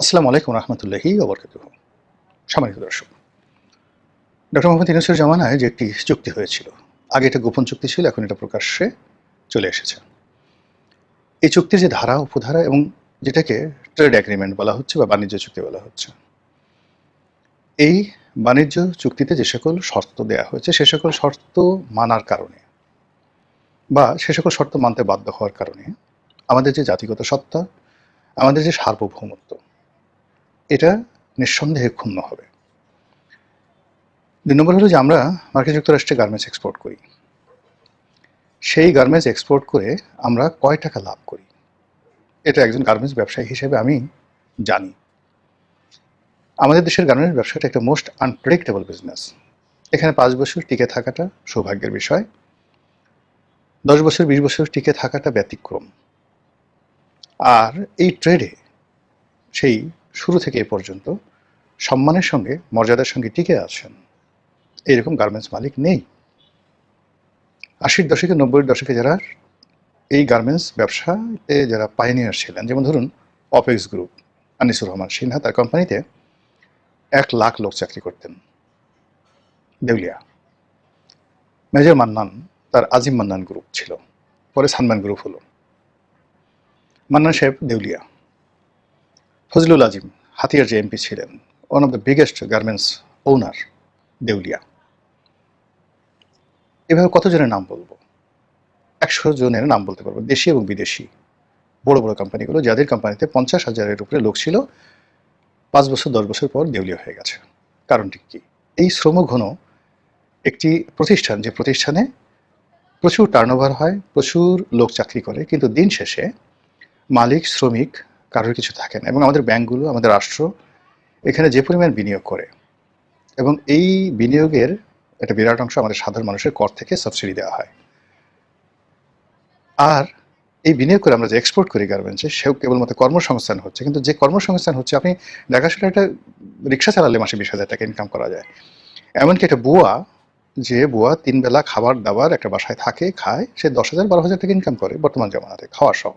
আসসালামু আলাইকুম রহমতুল্লাহি ওয়া বারাকাতুহু। সম্মানিত দর্শক, ডক্টর মোহাম্মদ ইউনূসের জামানায় যে একটি চুক্তি হয়েছিল, আগে এটা গোপন চুক্তি ছিল, এখন এটা প্রকাশ্যে চলে এসেছে। এই চুক্তির যে ধারা উপধারা এবং যেটাকে ট্রেড এগ্রিমেন্ট বলা হচ্ছে বা বাণিজ্য চুক্তি বলা হচ্ছে, এই বাণিজ্য চুক্তিতে যে সকল শর্ত দেয়া হয়েছে সে সকল শর্ত মানার কারণে বা সে সকল শর্ত মানতে বাধ্য হওয়ার কারণে আমাদের যে জাতিগত সত্তা, আমাদের যে সার্বভৌমত্ব, এটা নিঃসন্দেহে ক্ষুণ্ণ হবে। ২ নম্বর হলো যে আমরা মার্কিন যুক্তরাষ্ট্রে গার্মেন্টস এক্সপোর্ট করি। সেই গার্মেন্টস এক্সপোর্ট করে আমরা কয় টাকা লাভ করি, এটা একজন গার্মেন্টস ব্যবসায়ী হিসেবে আমি জানি। আমাদের দেশের গার্মেন্টস ব্যবসাটা একটা মোস্ট আনপ্রেডিক্টেবল বিজনেস। এখানে ৫ বছর টিকে থাকাটা সৌভাগ্যের বিষয়, ১০ বছর ২০ বছর টিকে থাকাটা ব্যতিক্রম। আর এই ট্রেডে সেই শুরু থেকে এ পর্যন্ত সম্মানের সঙ্গে মর্যাদার সঙ্গে টিকে আছেন এইরকম গার্মেন্টস মালিক নেই। ৮০-র দশকে ৯০-এর দশকে যারা এই গার্মেন্টস ব্যবসাতে যারা পাইনিয়ার ছিলেন, যেমন ধরুন অপেক্স গ্রুপ, আনিসুর রহমান সিনহা, তার কোম্পানিতে ১,০০,০০০ লোক চাকরি করতেন, দেউলিয়া। মেজর মান্নান, তার আজিম মান্নান গ্রুপ ছিল, পরে সানমান গ্রুপ হলো। মান্নান সাহেব দেউলিয়া। ফজলুল আজিম, হাতিয়ার যে এমপি ছিলেন, one of the biggest garments owner, দেউলিয়া। এভাবে কতজনের নাম বলবো? ১০০ জনের নাম বলতে পারবো, দেশি এবং বিদেশি বড় বড় কোম্পানিগুলো, যাদের কোম্পানিতে ৫০,০০০-এর উপরে লোক ছিল, ৫ বছর ১০ বছর পর দেউলিয়া হয়ে গেছে। কারণটি কি? এই শ্রমঘন একটি প্রতিষ্ঠান, যে প্রতিষ্ঠানে প্রচুর টার্নওভার হয়, প্রচুর লোক চাকরি করে, কিন্তু দিন শেষে মালিক শ্রমিক কারোর কিছু থাকে না। এবং আমাদের ব্যাংকগুলো, আমাদের রাষ্ট্র এখানে যে পরিমাণ বিনিয়োগ করে, এবং এই বিনিয়োগের একটা বিরাট অংশ আমাদের সাধারণ মানুষের কর থেকে সাবসিডি দেওয়া হয়। আর এই বিনিয়োগ করে আমরা যে এক্সপোর্ট করি গার্মেন্টসে, সেও কেবলমাত্র কর্মসংস্থান হচ্ছে, কিন্তু যে কর্মসংস্থান হচ্ছে, আপনি দেখাশোনা একটা রিক্সা চালালে মাসে ২০,০০০ টাকা ইনকাম করা যায়। এমনকি একটা বুয়া, যে বুয়া ৩ বেলা খাবার দাবার একটা বাসায় থাকে, খায়, সে ১০,০০০ ১২,০০০ টাকা ইনকাম করে বর্তমান জামানাতে, খাওয়া সহ।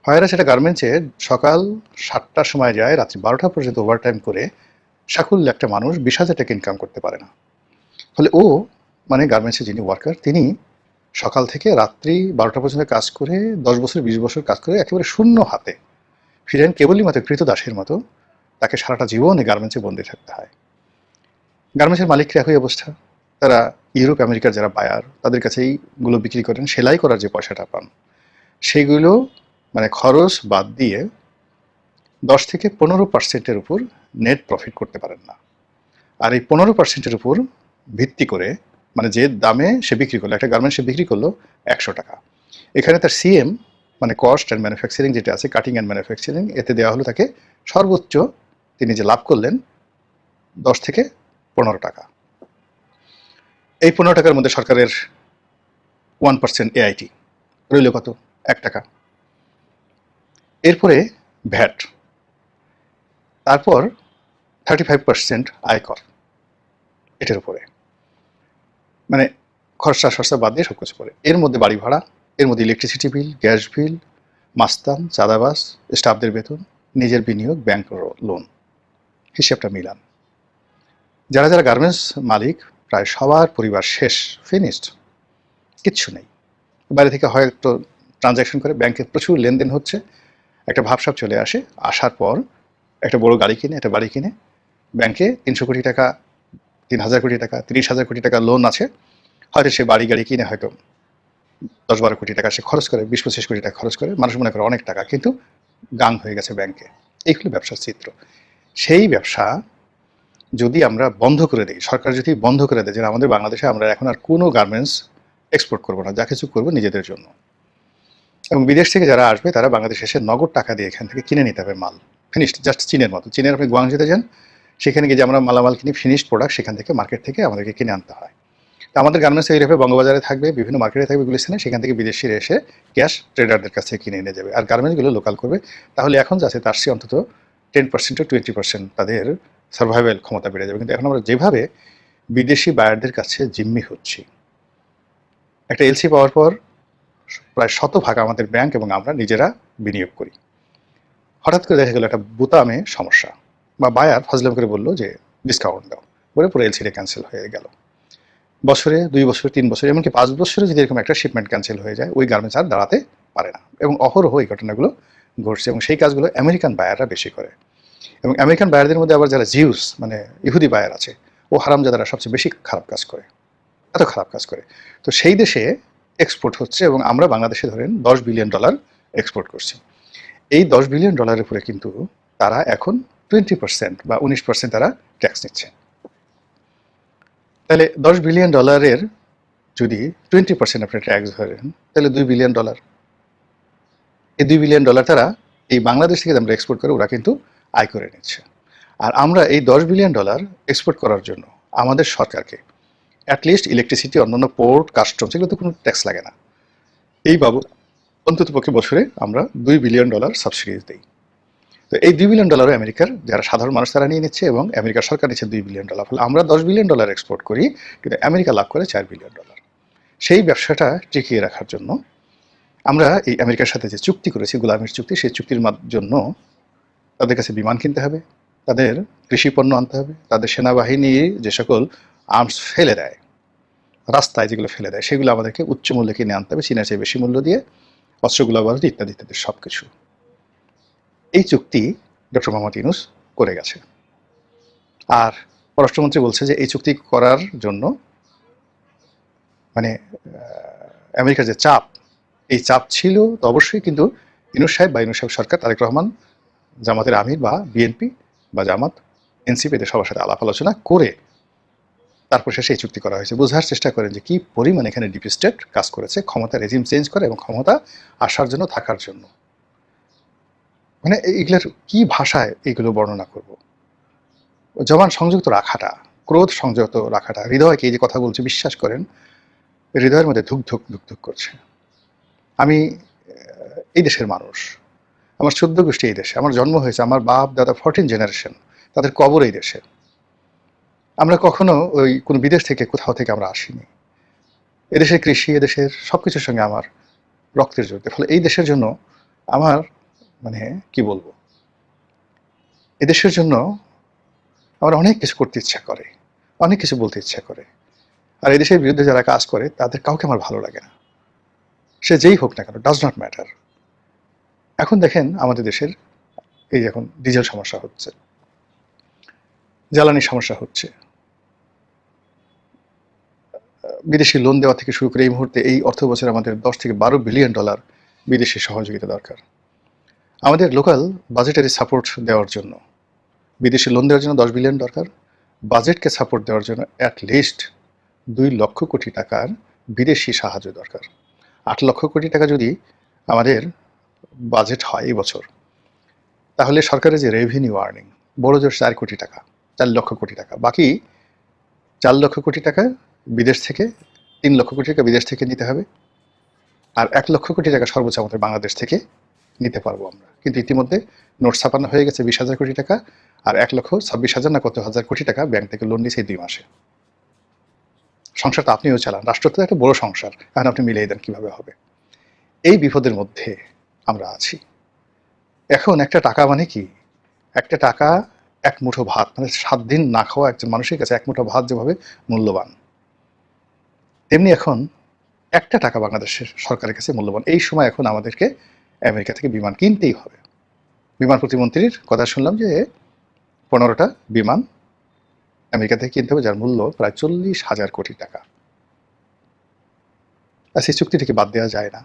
হয় সেটা গার্মেন্টসে সকাল ৭টার সময় যায়, রাত্রি ১২টা পর্যন্ত ওভারটাইম করে সাকুল্য একটা মানুষ ২০,০০০ টাকা ইনকাম করতে পারে না। ফলে ও, মানে গার্মেন্টসে যিনি ওয়ার্কার, তিনি সকাল থেকে রাত্রি ১২টা পর্যন্ত কাজ করে ১০ বছর ২০ বছর কাজ করে একেবারে শূন্য হাতে ফিরেন, কেবলই মাত্র কৃতদাসের মতো তাকে সারাটা জীবন এই গার্মেন্টসে বন্দী থাকতে হয়। গার্মেন্টসের মালিকরা একই অবস্থা। তারা ইউরোপ আমেরিকার যারা বায়ার, তাদের কাছে এইগুলো বিক্রি করেন, সেলাই করার যে পয়সাটা পান সেগুলো মানে খরচ বাদ দিয়ে ১০ থেকে ১৫%-এর উপর নেট প্রফিট করতে পারেন না। আর এই ১৫%-এর উপর ভিত্তি করে, মানে যে দামে সে বিক্রি করলো, একটা গার্মেন্টস সে বিক্রি করলো ১০০ টাকা, এখানে তার সিএম মানে কস্ট অ্যান্ড ম্যানুফ্যাকচারিং যেটা আছে, কাটিং অ্যান্ড ম্যানুফ্যাকচারিং, এতে দেওয়া হলো তাকে সর্বোচ্চ, তিনি যে লাভ করলেন ১০ থেকে ১৫ টাকা। এই ১৫ টাকার মধ্যে সরকারের 1% এআইটি রইল কত? ১ টাকা। এরপরে ভ্যাট, তারপর 35% আয়কর এটার উপরে, মানে খরচা সরচা বাদ দিয়ে সব কিছু পড়ে। এর মধ্যে বাড়ি ভাড়া, এর মধ্যে ইলেকট্রিসিটি বিল, গ্যাস বিল, মাস্তান, চাঁদাবাস, স্টাফদের বেতন, নিজের বিনিয়োগ, ব্যাংক লোন, হিসেবটা মিলান। যারা যারা গার্মেন্টস মালিক, প্রায় সবার পরিবার শেষ, ফিনিশড, কিচ্ছু নেই। বাইরে থেকে হয়তো ট্রানজ্যাকশন করে, ব্যাংকে প্রচুর লেনদেন হচ্ছে, একটা ভাবসাব চলে আসে, আসার পর একটা বড় গাড়ি কিনে, একটা বাড়ি কিনে, ব্যাংকে ৩০০ কোটি টাকা, ৩,০০০ কোটি টাকা, ৩০,০০০ কোটি টাকা লোন আছে, হয়তো সে বাড়ি গাড়ি কিনে হয়তো ১০-১২ কোটি টাকা সে খরচ করে, ২০-২৫ কোটি টাকা খরচ করে, মানুষ মনে করে অনেক টাকা, কিন্তু গাং হয়ে গেছে ব্যাংকে। এইগুলো ব্যবসার চিত্র। সেই ব্যবসা যদি আমরা বন্ধ করে দিই, সরকার যদি বন্ধ করে দেয় যে আমাদের বাংলাদেশে আমরা এখন আর কোনো গার্মেন্টস এক্সপোর্ট করবো না, যা কিছু করবো নিজেদের জন্য, এবং বিদেশ থেকে যারা আসবে তারা বাংলাদেশে এসে নগদ টাকা দিয়ে এখান থেকে কিনে নিতে হবে মাল, ফিনিশড, জাস্ট চীনের মতো। চীনের আপনি গুয়াংজুতে যান, সেখানে গিয়ে যে আমরা মালামাল কিনি, ফিনিশড প্রোডাক্ট সেখান থেকে, মার্কেট থেকে আমাদেরকে কিনে আনতে হয়। তো আমাদের গার্মেন্টস এইভাবে বঙ্গবাজারে থাকবে, বিভিন্ন মার্কেটে থাকবে গুলিস্তানে, সেখান থেকে বিদেশিরা এসে ক্যাশ ট্রেডারদের কাছ থেকে কিনে এনে যাবে, আর গার্মেন্টসগুলো লোকাল করবে। তাহলে এখন যাচ্ছে তার চেয়ে অন্তত 10% to 20% তাদের সার্ভাইভাল ক্ষমতা বেড়ে যাবে। কিন্তু এখন আমরা যেভাবে বিদেশি বায়ারদের কাছে জিম্মি হচ্ছি, একটা এলসি পাওয়ার পর প্রায় ১০০% আমাদের ব্যাংক এবং আমরা নিজেরা বিনিয়োগ করি। হঠাৎ করে দেখা গেল একটা বোতামে সমস্যা, বা বায়ার ফজলাম করে বললো যে ডিসকাউন্ট দাও, বলে পুরো এলসিটা ক্যান্সেল হয়ে গেল। বছরে 2 বছর 3 বছর এমনকি 5 বছরে যদি এরকম একটা শিপমেন্ট ক্যান্সেল হয়ে যায়, ওই গার্মেন্টস আর দাঁড়াতে পারে না। এবং অহরহ এই ঘটনাগুলো ঘটছে, এবং সেই কাজগুলো আমেরিকান বায়াররা বেশি করে। এবং আমেরিকান বায়ারদের মধ্যে আবার যারা জিউস মানে ইহুদি বায়ার আছে, ও হারামজাদারা সবচেয়ে বেশি খারাপ কাজ করে, এত খারাপ কাজ করে। তো সেই দেশে এক্সপোর্ট হচ্ছে, এবং আমরা বাংলাদেশে ধরেন $10 বিলিয়ন এক্সপোর্ট করছি। এই $10 বিলিয়ন উপরে কিন্তু তারা এখন 20% বা 19% তারা ট্যাক্স নিচ্ছে। তাহলে $10 বিলিয়ন যদি 20% আপনি ট্যাক্স ধরেন, তাহলে $2 বিলিয়ন। এই $2 বিলিয়ন তারা এই বাংলাদেশ থেকে আমরা এক্সপোর্ট করে ওরা কিন্তু আয় করে নিচ্ছে। আর আমরা এই $10 বিলিয়ন এক্সপোর্ট করার জন্য আমাদের সরকারকে অ্যাটলিস্ট ইলেকট্রিসিটি, অন্যান্য পোর্ট, কাস্টমস, এগুলো তো কোনো ট্যাক্স লাগে না, এই বাবদ অন্তত পক্ষে বছরে আমরা $2 বিলিয়ন সাবসিডিজ দিই। তো এই $2 বিলিয়ন আমেরিকার যারা সাধারণ মানুষ তারা নিয়ে নিচ্ছে, এবং আমেরিকার সরকার নিচ্ছে $2 বিলিয়ন। ফলে আমরা $10 বিলিয়ন এক্সপোর্ট করি, কিন্তু আমেরিকা লাভ করে $4 বিলিয়ন। সেই ব্যবসাটা টিকিয়ে রাখার জন্য আমরা এই আমেরিকার সাথে যে চুক্তি করেছি, গোলামির চুক্তি, সেই চুক্তির জন্য তাদের কাছে বিমান কিনতে হবে, তাদের কৃষি পণ্য আনতে হবে, তাদের সেনাবাহিনী যে সকল আর্মস ফেলে দেয় রাস্তায়, যেগুলো ফেলে দেয়, সেগুলো আমাদেরকে উচ্চ মূল্যে কিনে আনতে হবে, চীনের চেয়ে বেশি মূল্য দিয়ে, অস্ত্রগুলো বাড়াতে, ইত্যাদি ইত্যাদি সব কিছু। এই চুক্তি ডক্টর মোহাম্মদ ইউনূস করে গেছে। আর পররাষ্ট্রমন্ত্রী বলছে যে এই চুক্তি করার জন্য মানে আমেরিকার যে চাপ, এই চাপ ছিল তো অবশ্যই, কিন্তু ইউনূস সাহেব বা ইউনূস সাহেব সরকার, তারেক রহমান, জামাতের আমির বা বিএনপি বা জামাত, এনসিপি, এদের সবার সাথে আলাপ আলোচনা করে তারপর শেষে এই চুক্তি করা হয়েছে। বোঝার চেষ্টা করেন যে কি পরিমাণ এখানে ডিপ স্টেট কাজ করেছে, ক্ষমতা রেজিম চেঞ্জ করে এবং ক্ষমতা আসার জন্য, থাকার জন্য। মানে এগুলোর কি ভাষায় এইগুলো বর্ণনা করব? জবান সংযুক্ত রাখাটা, ক্রোধ সংযত রাখাটা, হৃদয়কে, এই যে কথা বলছি, বিশ্বাস করেন হৃদয়ের মধ্যে ধুক ধুক ধুক ধুক করছে। আমি এই দেশের মানুষ, আমার 14 গোষ্ঠী এই দেশে, আমার জন্ম হয়েছে, আমার বাপ দাদা 14 জেনারেশন, তাদের কবর এই দেশে। আমরা কখনো ওই কোনো বিদেশ থেকে, কোথাও থেকে আমরা আসিনি। এদেশের কৃষি, এদেশের সব কিছুর সঙ্গে আমার রক্তের জড়িত। ফলে এই দেশের জন্য আমার মানে কি বলবো, এদেশের জন্য আমার অনেক কিছু করতে ইচ্ছা করে, অনেক কিছু বলতে ইচ্ছা করে। আর এই দেশের বিরুদ্ধে যারা কাজ করে তাদের কাউকে আমার ভালো লাগে না, সে যেই হোক না কেন, ডাজ নট ম্যাটার। এখন দেখেন আমাদের দেশের এই এখন ডিজেল সমস্যা হচ্ছে, জ্বালানির সমস্যা হচ্ছে, বিদেশি লোন দেওয়া থেকে শুরু করে এই মুহূর্তে এই অর্থ বছরে আমাদের $10 থেকে $12 বিলিয়ন বিদেশি সহযোগিতা দরকার। আমাদের লোকাল বাজেটারি সাপোর্ট দেওয়ার জন্য, বিদেশি লোন দেওয়ার জন্য $10 বিলিয়ন দরকার, বাজেটকে সাপোর্ট দেওয়ার জন্য অ্যাটলিস্ট 2 লক্ষ কোটি টাকার বিদেশি সাহায্য দরকার। 8 লক্ষ কোটি টাকা যদি আমাদের বাজেট হয় এই বছর, তাহলে সরকারের যে রেভিনিউ আর্নিং বড় জোর 4 কোটি টাকা, 4 লক্ষ কোটি টাকা। বাকি 4 লক্ষ কোটি টাকা বিদেশ থেকে, 3 লক্ষ কোটি টাকা বিদেশ থেকে নিতে হবে, আর 1 লক্ষ কোটি টাকা সর্বোচ্চ আমাদের বাংলাদেশ থেকে নিতে পারবো আমরা। কিন্তু ইতিমধ্যে নোট ছাপানো হয়ে গেছে 20,000 কোটি টাকা, আর 1,26,000 না কত হাজার কোটি টাকা ব্যাংক থেকে লোন নিয়েছে এই 2 মাসে। সংসারটা আপনিও চালান, রাষ্ট্র তো একটা বড় সংসার, এখন আপনি মিলিয়ে দেন কিভাবে হবে। এই বিপদের মধ্যে আমরা আছি। এখন একটা টাকা মানে কি, একটা টাকা এক মুঠো ভাত, মানে 7 দিন না খাওয়া একজন মানুষের কাছে এক মুঠো ভাত যেভাবে মূল্যবান, তেমনি এখন একটা টাকা বাংলাদেশের সরকারের কাছে মূল্যবান। এই সময় এখন আমাদেরকে আমেরিকা থেকে বিমান কিনতেই হবে। বিমান প্রতিমন্ত্রীর কথা শুনলাম যে 15টা বিমান আমেরিকা থেকে কিনতে হবে, যার মূল্য প্রায় 40,000 কোটি টাকা। আর সেই চুক্তি থেকে বাদ দেওয়া যায় না,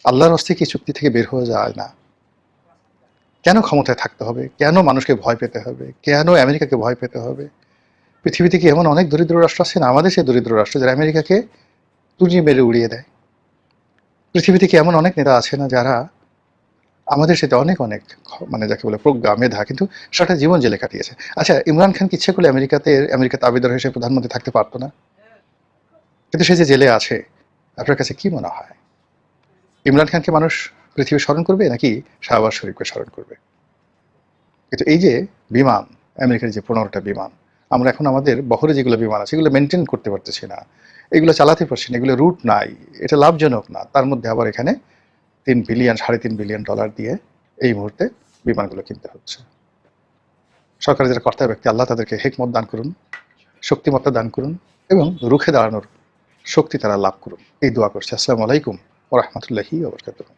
আল্লাহর হস্তে কি চুক্তি থেকে বের হয়ে যায় না। কেন ক্ষমতায় থাকতে হবে, কেন মানুষকে ভয় পেতে হবে, কেন আমেরিকাকে ভয় পেতে হবে? পৃথিবীতে কি এমন অনেক দরিদ্র রাষ্ট্র আছে না, আমাদের সেই দরিদ্র রাষ্ট্র যারা আমেরিকাকে তুড়িয়ে মেরে উড়িয়ে দেয়? পৃথিবীতে কি এমন অনেক নেতা আছে না যারা আমাদের সাথে অনেক অনেক মানে যাকে বলে প্রজ্ঞা, মেধা, কিন্তু সারাটা জীবন জেলে কাটিয়েছে? আচ্ছা, ইমরান খান কি ইচ্ছে করলে আমেরিকাতে আবেদন হিসেবে প্রধানমন্ত্রী থাকতে পারতো না? কিন্তু সে যে জেলে আছে, আপনার কাছে কি মনে হয় ইমরান খানকে মানুষ পৃথিবী স্মরণ করবে নাকি শাহবাজ শরীফকে স্মরণ করবে? কিন্তু এই যে বিমান, আমেরিকার যে 15টা বিমান, আমরা এখন আমাদের বহরে যেগুলো বিমান আছে এগুলো মেনটেন করতে পারতেছি না, এগুলো চালাতে পারছি না, এগুলো রুট নাই, এটা লাভজনক না। তার মধ্যে আবার এখানে 3 বিলিয়ন, $3.5 বিলিয়ন দিয়ে এই মুহূর্তে বিমানগুলো কিনতে হচ্ছে। সরকারের যারা কর্তা ব্যক্তি, আল্লাহ তাদেরকে হিকমত দান করুন, শক্তিমত্তা দান করুন এবং রুখে দাঁড়ানোর শক্তি তারা লাভ করুন, এই দোয়া করছি। আসসালামু আলাইকুম ওয়া রাহমাতুল্লাহি ওয়া বারাকাতুহু।